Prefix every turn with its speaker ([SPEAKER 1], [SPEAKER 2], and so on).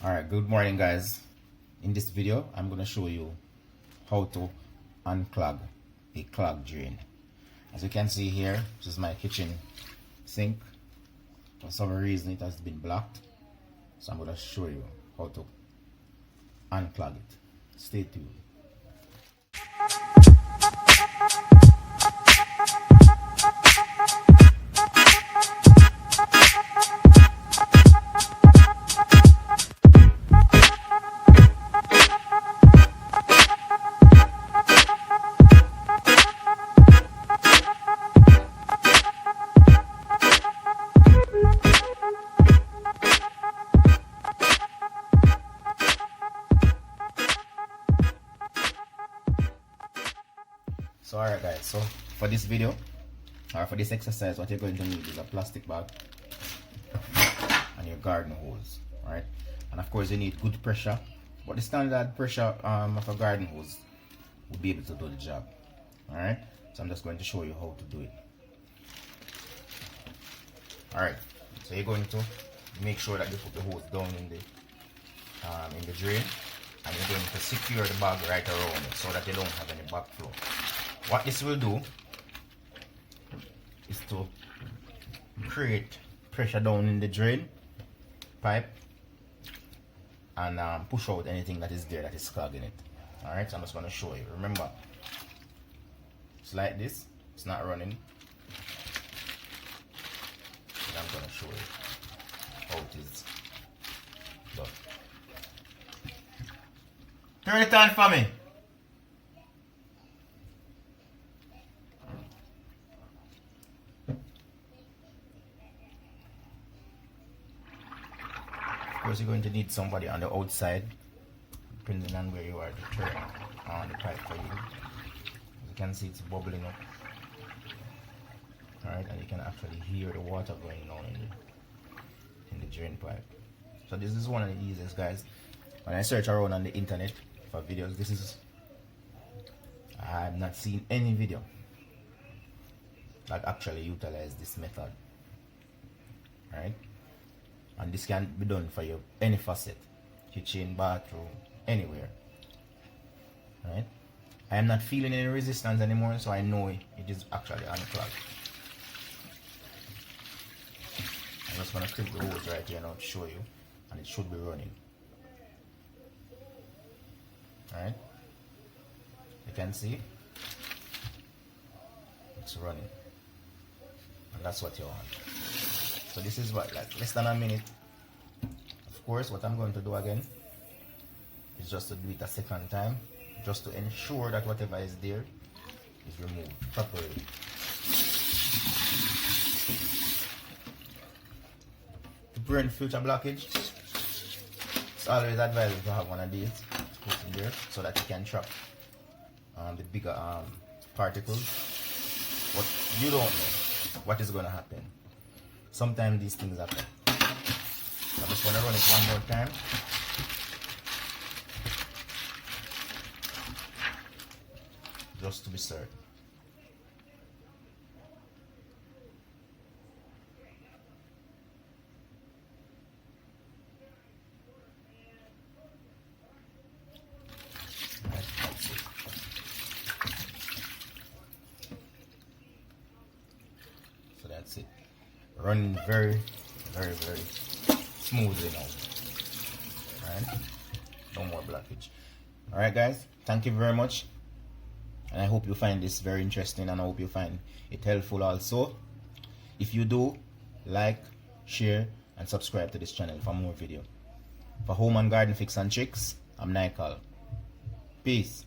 [SPEAKER 1] Alright, good morning guys. In this video I'm going to show you how to unclog a clog drain. As you can see here, this is my kitchen sink. For some reason it has been blocked, so I'm going to show you how to unclog it. Stay tuned. So alright guys, so for this video or for this exercise, what you're going to need is a plastic bag and your garden hose. Alright, and of course you need good pressure, but the standard pressure of a garden hose will be able to do the job. Alright, so I'm just going to show you how to do it. Alright, so you're going to make sure that you put the hose down in the drain, and you're going to secure the bag right around it so that you don't have any backflow. What this will do is to create pressure down in the drain pipe and push out anything that is there that is clogging it. Alright, so I'm just going to show you. Remember, it's like this, it's not running. And I'm going to show you how it is done. Turn it on for me. Of course, you're going to need somebody on the outside, depending on where you are, to turn on the pipe for you. As you can see, it's bubbling up. Alright, and you can actually hear the water going down in the drain pipe. So this is one of the easiest, guys. When I search around on the internet for videos, I have not seen any video that actually utilize this method. Alright, and this can be done for you any faucet, kitchen, bathroom, anywhere. Right? I am not feeling any resistance anymore, so I know it is actually unclogged. I'm just gonna clip the hose right here now to show you, and it should be running. Alright? You can see it's running, and that's what you want. So this is what, like less than a minute. Of course, what I'm going to do again is just to do it a second time, just to ensure that whatever is there is removed properly. To prevent future blockage, it's always advisable to have one of these put in there so that you can trap the bigger particles. But you don't know what is going to happen. Sometimes these things happen. I'm just going to run it one more time. Just to be certain. Right, that's it. So that's it. Running very smoothly now. Alright, no more blockage. Alright guys, thank you very much, and I hope you find this very interesting, and I hope you find it helpful also. If you do, like, share and subscribe to this channel for more video. For home and garden fix and tricks, I'm Untitled. Peace.